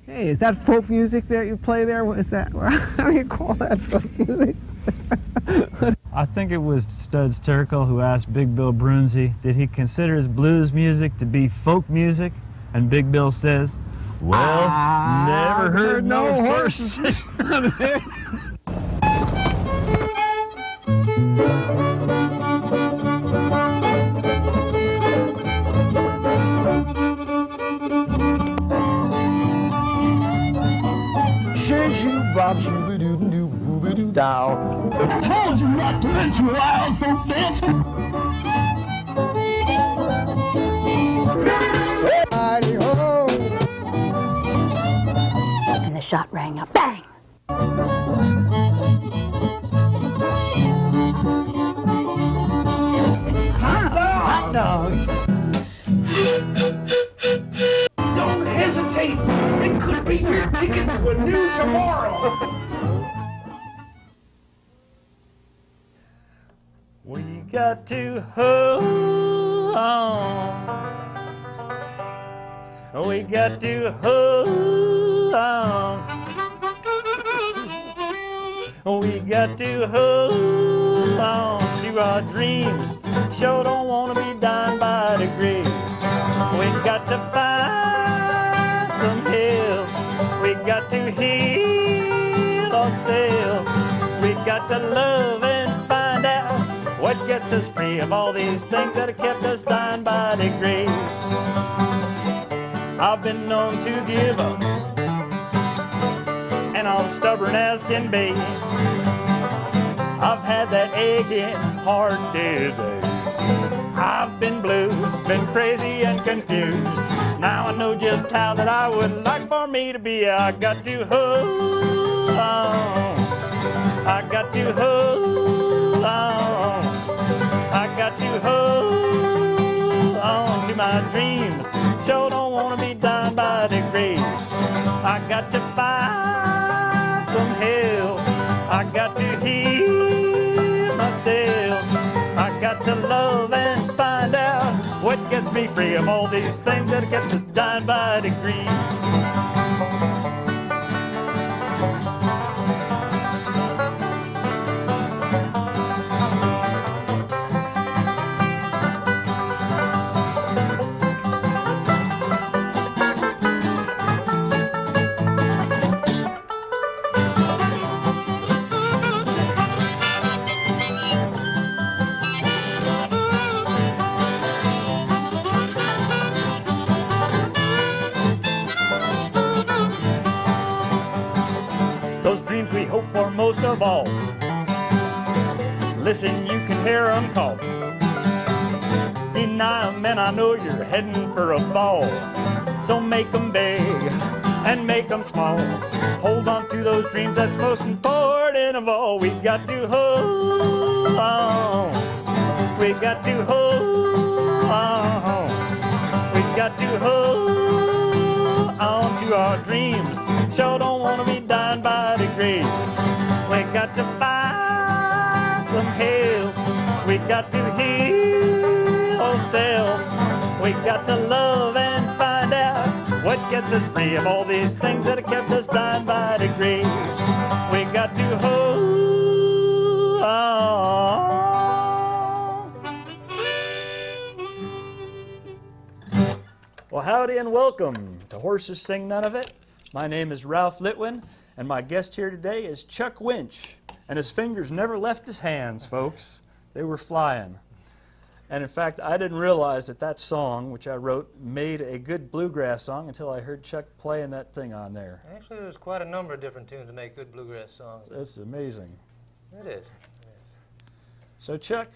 Hey, is that folk music that you play there? What is that? How do you call that folk music? I think it was Studs Terkel who asked Big Bill Brunzi, did he consider his blues music to be folk music? And Big Bill says, well, never heard no horse. I told you not to enter wild folk dancing. And the shot rang out, bang! Hot dog. Don't hesitate. It could be your ticket to a new tomorrow. We got to hold on. We got to hold on. We got to hold on to our dreams. Sure don't want to be dying by degrees. We got to find some help. We got to heal ourselves. We got to love and find out what gets us free of all these things that have kept us dying by degrees. I've been known to give up, and I'm stubborn as can be. I've had that aching heart disease. I've been blue, been crazy and confused. Now I know just how that I would like for me to be. I got to hold on. I got to hold on. I got to hold on to my dreams. Sure don't want to be dying by degrees. I got to find some help. I got to heal myself. I got to love and find out what gets me free of all these things that have kept us dying by degrees. Those dreams we hope for most of all. Listen, you can hear them call. Deny them and I know you're heading for a fall. So make them big and make them small. Hold on to those dreams, that's most important of all. We got to hold on. We got to hold on. We got to hold on to our dreams. Sure don't want to be dying by degrees. We got to find some help. We got to heal ourselves. We got to love and find out what gets us free of all these things that have kept us dying by degrees. We got to hold on. Well, howdy and welcome to Horses Sing None of It. My name is Ralph Litwin, and my guest here today is Chuck Winch. And his fingers never left his hands, folks. They were flying. And in fact, I didn't realize that that song, which I wrote, made a good bluegrass song until I heard Chuck playing that thing on there. Actually, there's quite a number of different tunes to make good bluegrass songs. That's amazing. It is. So Chuck,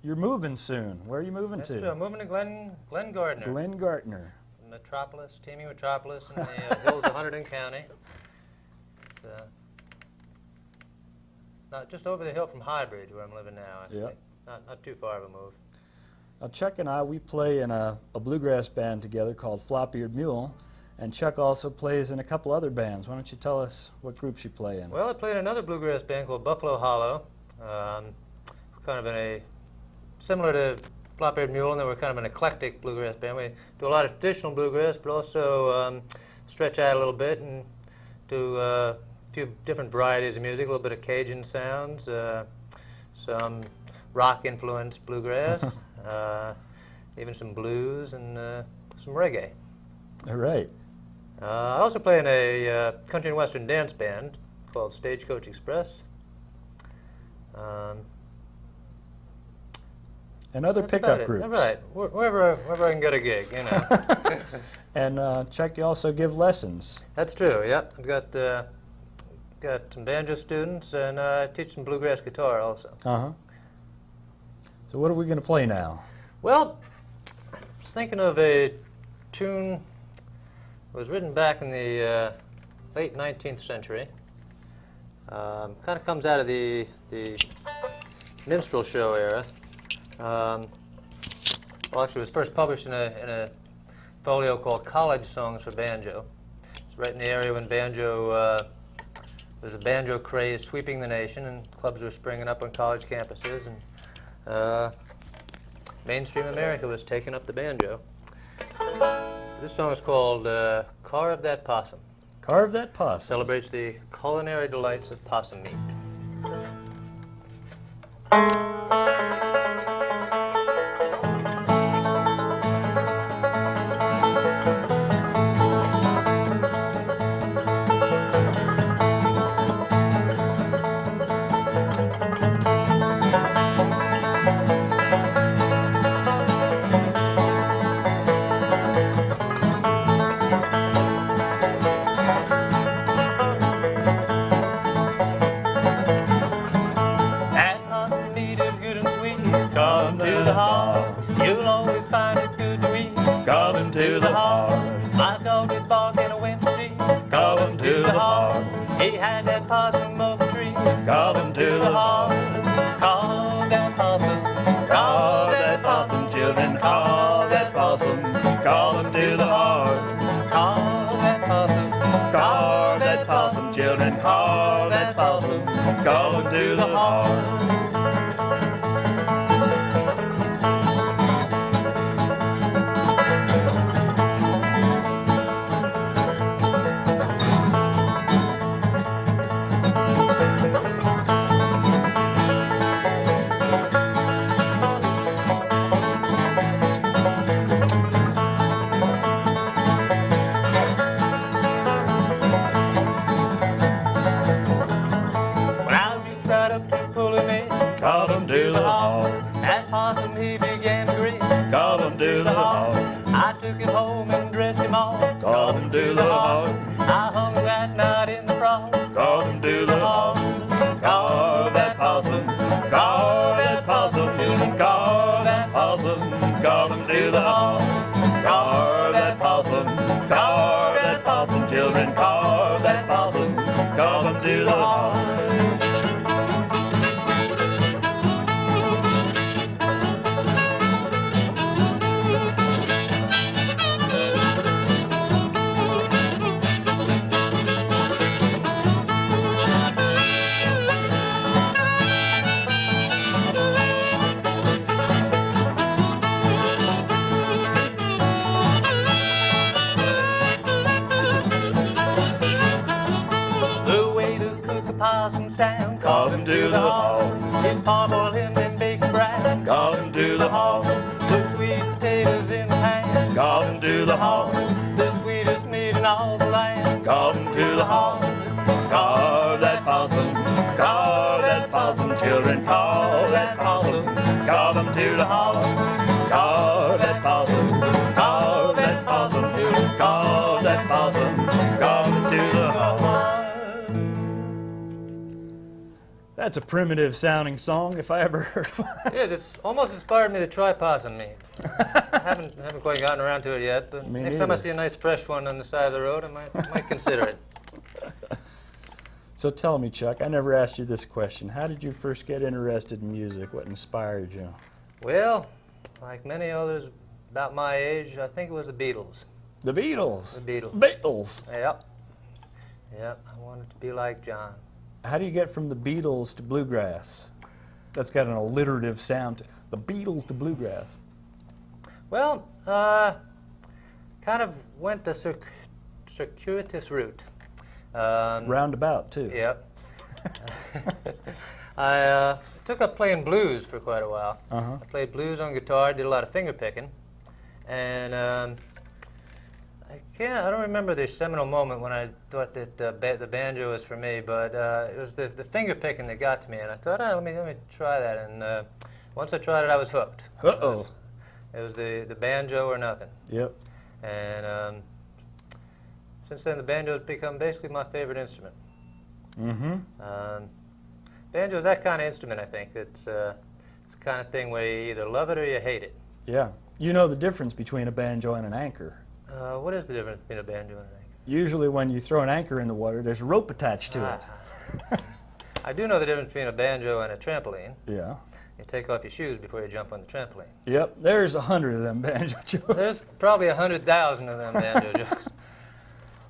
you're moving soon. Where are you moving That's to? true. I'm moving to Glen Gardner. Glen Gardner. Metropolis, teeming metropolis in the hills of Hunterdon County. It's not just over the hill from Highbridge, where I'm living now. I think. Not too far of a move. Now Chuck and I, we play in a bluegrass band together called Flop-Eared Mule, and Chuck also plays in a couple other bands. Why don't you tell us what groups you play in? Well, I played in another bluegrass band called Buffalo Hollow. Kind of in a similar to Flop-Eared Mule, and then we're kind of an eclectic bluegrass band. We do a lot of traditional bluegrass, but also stretch out a little bit and do a few different varieties of music, a little bit of Cajun sounds, some rock-influenced bluegrass, even some blues and some reggae. All right. I also play in a country and western dance band called Stagecoach Express. And other That's about pickup it. groups. Right, wherever I can get a gig, you know. And Chuck, you also give lessons. That's true. Yep, I've got some banjo students, and I teach some bluegrass guitar also. Uh-huh. So what are we going to play now? Well, I was thinking of a tune that was written back in the late 19th century. Kind of comes out of the minstrel show era. Well, actually, it was first published in a folio called College Songs for Banjo. It's right in the area when banjo, there's a banjo craze sweeping the nation, and clubs were springing up on college campuses, and mainstream America was taking up the banjo. This song is called Carve That Possum. Carve That Possum. Celebrates the culinary delights of possum meat. Come to the heart, you'll always find it good to eat. Come to the heart, My dog did bark and I went to see. come to the heart, He had that possum up a tree. come to the heart. Carve that possum. Carve that possum, children, carve that possum. Call him to the heart. Carve that possum. Carve that possum, children, carve that possum. Call him to the heart. When I reached right up to pull him in, Call him to the heart. that possum he began to grin. Call him to the heart. I took him home and dressed him all. Call him to the heart. I hung that night in the frost. Call him to the heart. Carve that possum. Carve that possum. Carve that possum. Call him to the heart. Carve that possum. Carve that possum. Children, carve that possum. Call him to the heart. The way to cook a possum sound. Call him to the heart. His parboiled hen and bacon brown. Call him to the heart. The sweet potatoes in the pan. Call him to the heart. The sweetest meat in all the land. Call him to the heart. Carve that possum. Carve that possum. Children, carve that possum. Call him to the heart. Carve that possum. Carve that possum. Children, carve that possum. Call him to the heart. That's a primitive sounding song if I ever heard one. Yes, it's almost inspired me to try possum meat. I haven't quite gotten around to it yet, but Me next time I neither. see a nice fresh one on the side of the road, I might consider it. So tell me, Chuck, I never asked you this question. How did you first get interested in music? What inspired you? Well, like many others about my age, I think it was the Beatles. The Beatles. The Beatles. Beatles. Yep. Yep, I wanted to be like John. How do you get from the Beatles to bluegrass? That's got an alliterative sound. The Beatles to bluegrass. Well, kind of went a circuitous route. Roundabout, too. Yep. I took up playing blues for quite a while. Uh-huh. I played blues on guitar, did a lot of finger picking, and I don't remember the seminal moment when I thought that the banjo was for me, but it was the finger picking that got to me, and I thought, let me try that, and once I tried it, I was hooked. Uh-oh. It was the banjo or nothing. Yep. And since then, the banjo has become basically my favorite instrument. Mm-hmm. Banjo is that kind of instrument, I think. It's the kind of thing where you either love it or you hate it. Yeah. You know the difference between a banjo and an anchor. What is the difference between a banjo and an anchor? Usually when you throw an anchor in the water, there's a rope attached to it. I do know the difference between a banjo and a trampoline. Yeah. You take off your shoes before you jump on the trampoline. Yep. There's 100 of them banjo jokes. There's probably 100,000 of them banjo jokes.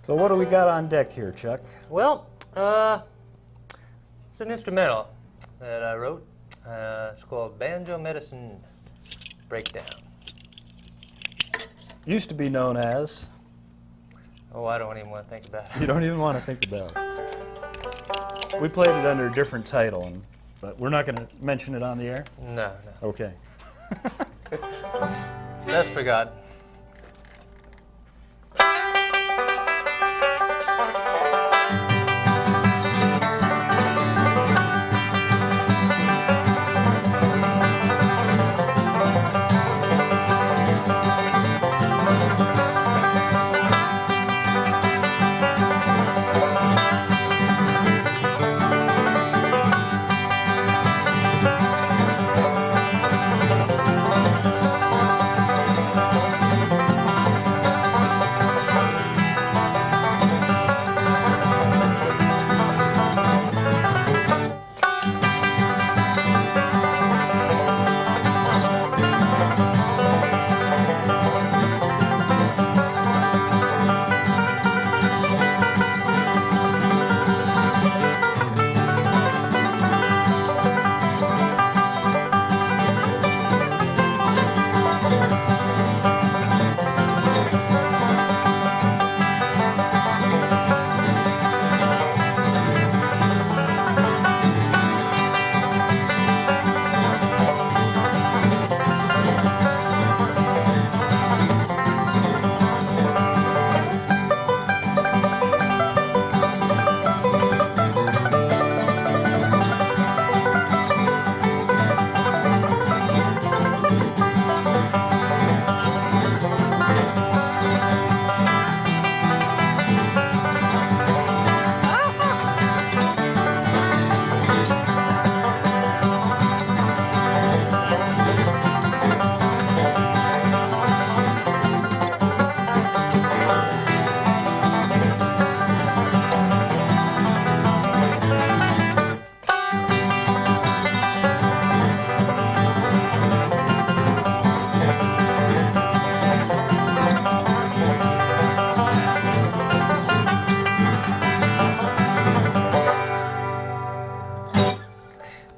So what do we got on deck here, Chuck? Well, it's an instrumental that I wrote. It's called Banjo Medicine Breakdown. Used to be known as... Oh, I don't even want to think about it. You don't even want to think about it. We played it under a different title, but we're not going to mention it on the air? No. Okay. It's best forgotten.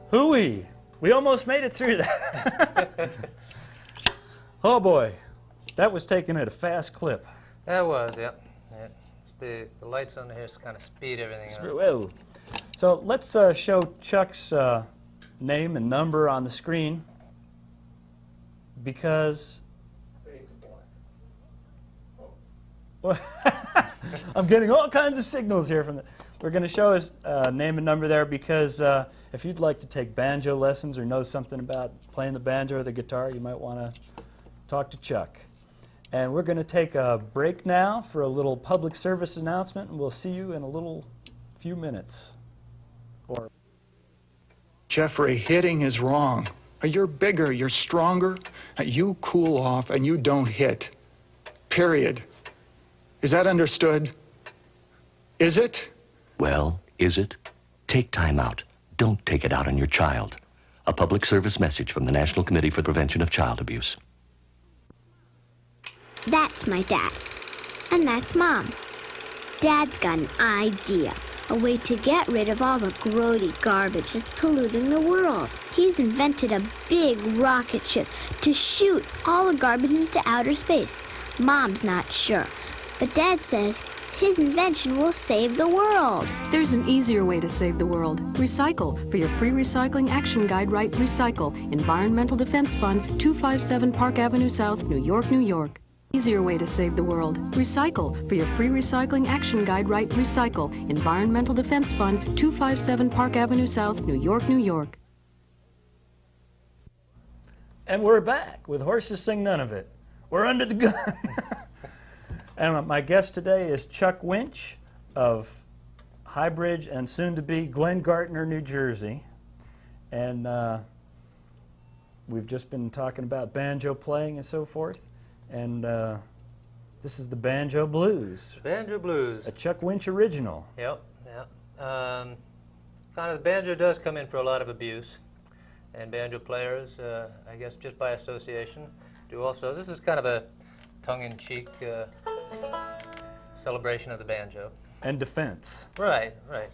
Hooey! We almost made it through that. Oh boy, that was taken at a fast clip. That was, yep. It's the lights on here kind of speed everything up. Whoa. So let's show Chuck's name and number on the screen because I'm getting all kinds of signals here from the. We're going to show his name and number there because if you'd like to take banjo lessons or know something about playing the banjo or the guitar, you might want to talk to Chuck. And we're going to take a break now for a little public service announcement, and we'll see you in a few minutes. Jeffrey, hitting is wrong. You're bigger, you're stronger. You cool off and you don't hit. Period. Is that understood? Is it? Well, is it? Take time out. Don't take it out on your child. A public service message from the National Committee for Prevention of Child Abuse. That's my dad. And that's Mom. Dad's got an idea. A way to get rid of all the grody garbage that's polluting the world. He's invented a big rocket ship to shoot all the garbage into outer space. Mom's not sure. But Dad says his invention will save the world. There's an easier way to save the world. Recycle. For your free recycling action guide, write Recycle. Environmental Defense Fund, 257 Park Avenue South, New York, New York. Easier way to save the world. Recycle. For your free recycling action guide, write Recycle. Environmental Defense Fund, 257 Park Avenue South, New York, New York. And we're back with Horses Sing None of It. We're under the gun. And my guest today is Chuck Winch of Highbridge and soon-to-be Glengartner, New Jersey. And we've just been talking about banjo playing and so forth. And this is the Banjo Blues. Banjo Blues. A Chuck Winch original. Yep, yep. Kind of the banjo does come in for a lot of abuse. And banjo players, I guess just by association, do also. This is kind of a tongue-in-cheek celebration of the banjo. And defense. Right, right.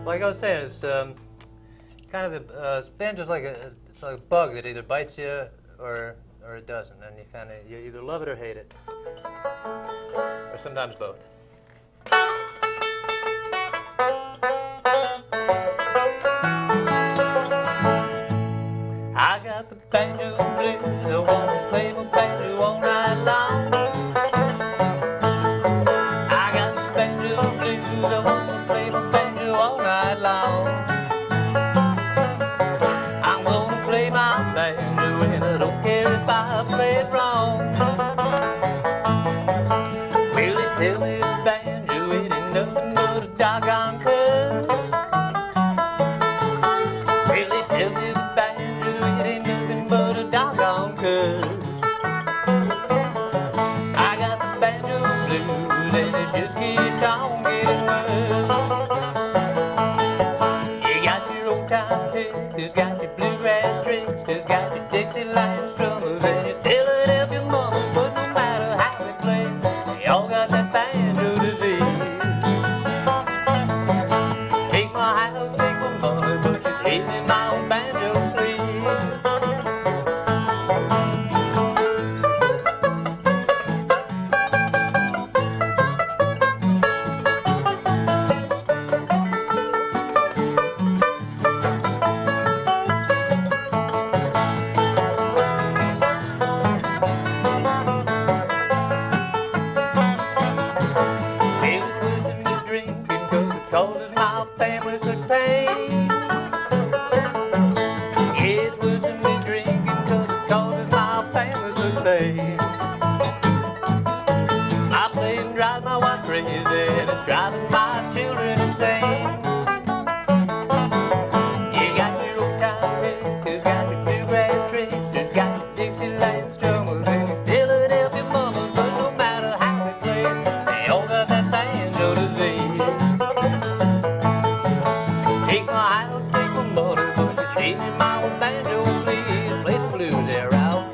Like I was saying, it's kind of the banjo's like it's like a bug that either bites you or it doesn't, and you either love it or hate it, or sometimes both. I got the banjo blues, I wanna play my banjo all night long. I got the banjo blues, I wanna play my banjo all night long. I'm gonna play my banjo and I don't care if I play it wrong. Will they tell me the banjo it ain't nothing but a doggone curse? Will they tell me the banjo it ain't nothing but a doggone curse? I got the banjo blues and it just keeps on getting worse. You got your old time pickers, got your bluegrass tricksters, got your Dixieland strummers and your Philadelphia mummers, but no matter how they play, they all got that banjo disease. Take my house, take my money, but just leave me my own banjo, please. It's worse than me drinking 'cause it causes my family such pain. It's worse than me drinking 'cause it causes my family such pain. My playing drives my wife crazy and it's driving my children insane. You got your old time pickers, got your bluegrass tricksters, got your Dixieland strummers and your Philadelphia mummers, but no matter how they play, they all got that banjo disease. Take my house, take my money, but just leave me my old banjo, please. Play some blues there, Ralph.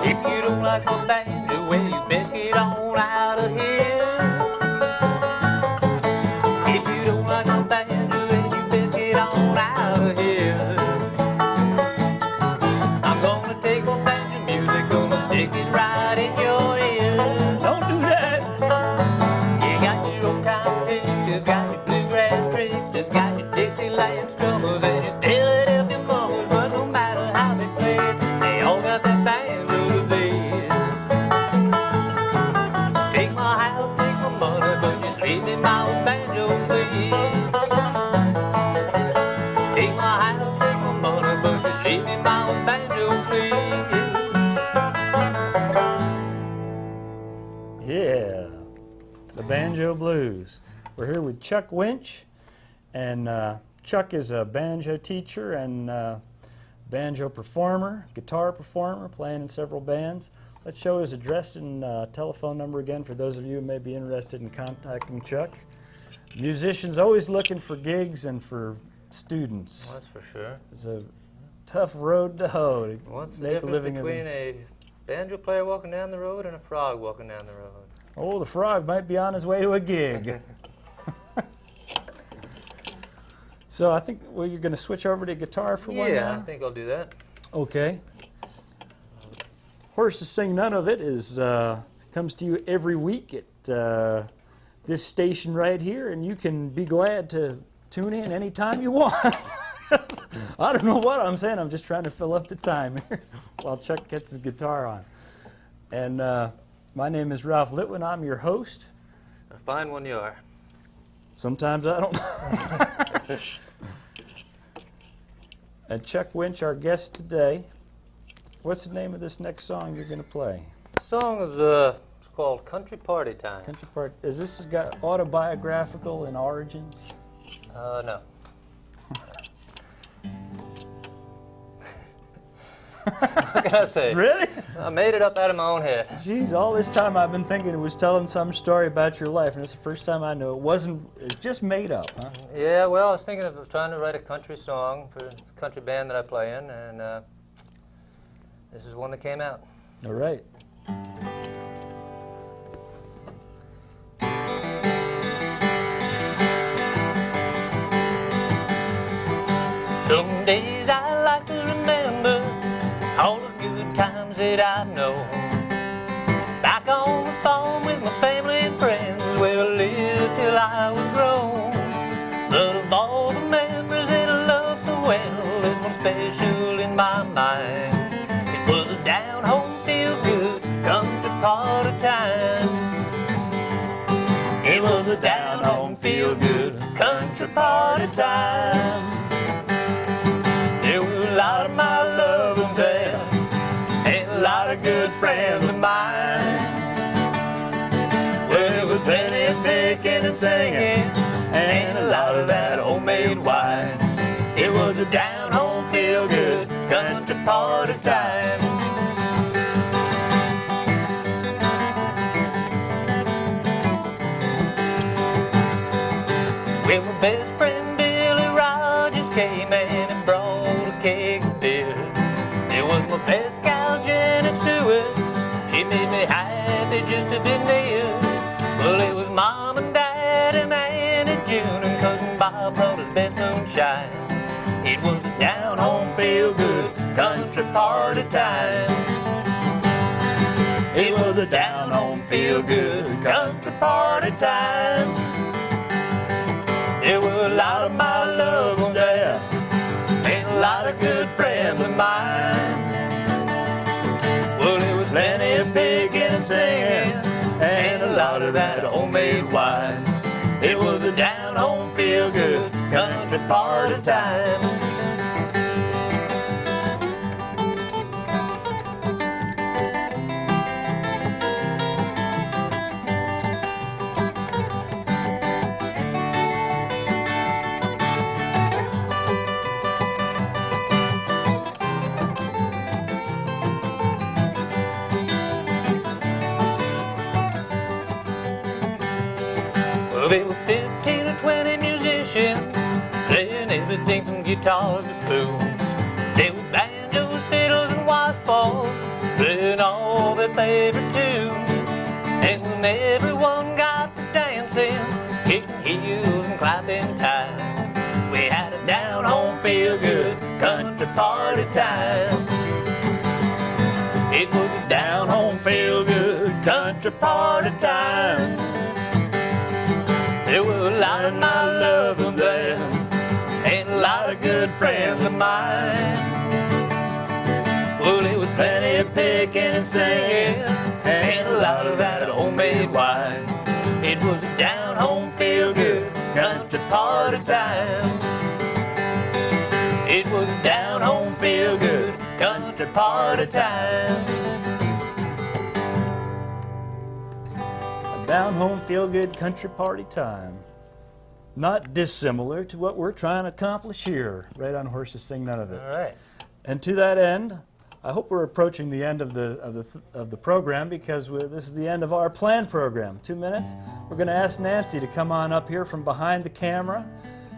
If you don't like my banjo, well, you best get on out of here. If you don't like my banjo, well, you best get on out of here. I'm gonna take my banjo music, gonna stick it right in your ear. Don't do that. You got your old time pickers, got your bluegrass tricksters, got your Dixieland strummers and your Philadelphia mummers, but no matter how they play it, they all got that banjo disease. Take my house, take my money, but just leave me my old banjo, please. Take my house, take my money, but just leave me my old banjo, please. Yeah, the Banjo Blues. We're here with Chuck Winch, and Chuck is a banjo teacher and banjo performer, guitar performer, playing in several bands. Let's show his address and telephone number again for those of you who may be interested in contacting Chuck. Musicians always looking for gigs and for students. That's for sure. He's a tough road to hoe to What's the make a difference living between a banjo player walking down the road and a frog walking down the road? Oh, the frog might be on his way to a gig. So I think you're going to switch over to guitar for one Yeah, now? I think I'll do that. Okay. Horses Sing None of It is comes to you every week at this station right here, and you can be glad to tune in anytime you want. I don't know what I'm saying. I'm just trying to fill up the time here while Chuck gets his guitar on. And my name is Ralph Litwin. I'm your host. A fine one you are. Sometimes I don't. And Chuck Winch, our guest today. What's the name of this next song you're going to play? The song is it's called Country Party Time. Country Part. Is this got autobiographical in origins? No. What can I say? Really? I made it up out of my own head. Jeez, all this time I've been thinking it was telling some story about your life, and it's the first time I know it wasn't. It's just made up, huh? Yeah, well, I was thinking of trying to write a country song for the country band that I play in, and this is one that came out. All right. Some days I like to remember all the good times that I know. Back on the farm with my family and friends, where I lived till I was grown. But of all the memories that I love so well, there's one special in my mind. It was a down home feel good country party time. It was a down home feel good country party time. There were a lot of my loved ones there, and a lot of good friends of mine. Well, there was plenty of picking and singing, and a lot of that homemade wine. It was a down home feel good country party time. Well, my best friend Billy Rogers came in and brought a keg of beer. It was my best gal Jenny Stewart. She made me happy just to be near. Well, it was Mom and Dad and Aunt and June and Cousin Bob brought his best moonshine. It was a down home feel good country party time. It was a down home feel good country party time. There were a lot of my loved ones there, and a lot of good friends of mine. Well, there was plenty of picking and singing, and a lot of that homemade wine. It was a down home feel good country party time. Well, there were 15 or 20 musicians playing everything from guitars to spoons. There were banjos, fiddles, and washballs playing all their favorite tunes. And when everyone got to dancing, kicking heels and clapping time, we had a down home feel good country party time. It was a down home feel good country party time. There were a lot of my loved ones there, and a lot of good friends of mine. Well, there was plenty of picking and singing, and a lot of that homemade wine. It was a down home feel good country party time. It was a down home feel good country party time. Down home feel good country party time. Not dissimilar to what we're trying to accomplish here, right on Horses Sing None of It. All right. And to that end, I hope we're approaching the end of the program, because this is the end of our planned program. 2 minutes. We're going to ask Nancy to come on up here from behind the camera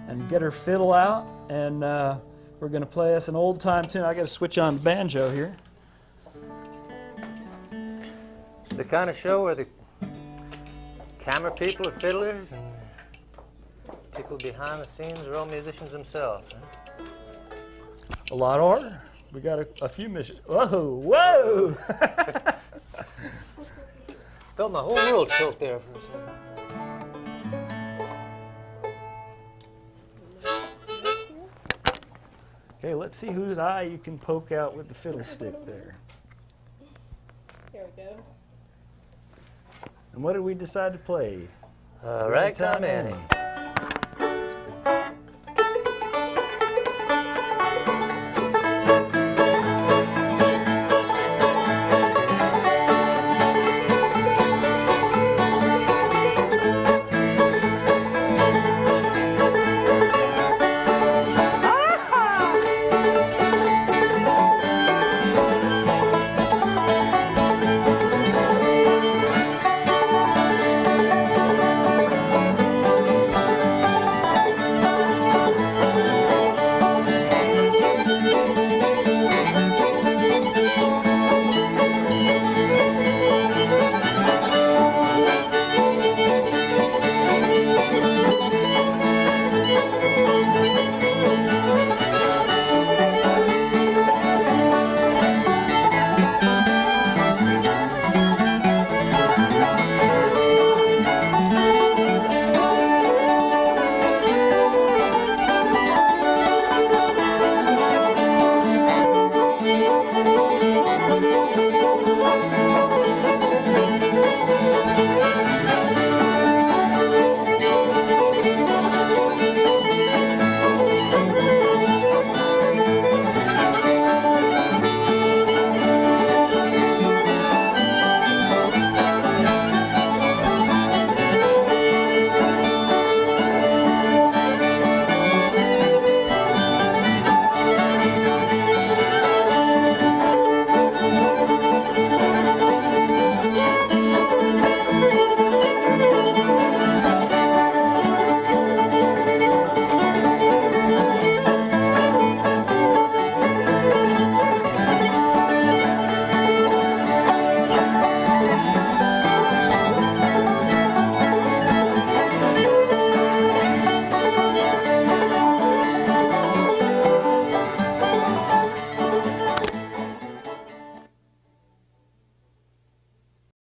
and get her fiddle out and We're going to play us an old time tune. I got to switch on the banjo here. The kind of show where the camera people are fiddlers and people behind the scenes are all musicians themselves. Huh? A lot are. We got a few missions. Whoa, whoa! Felt my whole world tilt there for a second. Okay, let's see whose eye you can poke out with the fiddle stick there. There we go. And what did we decide to play? Ragtime Annie.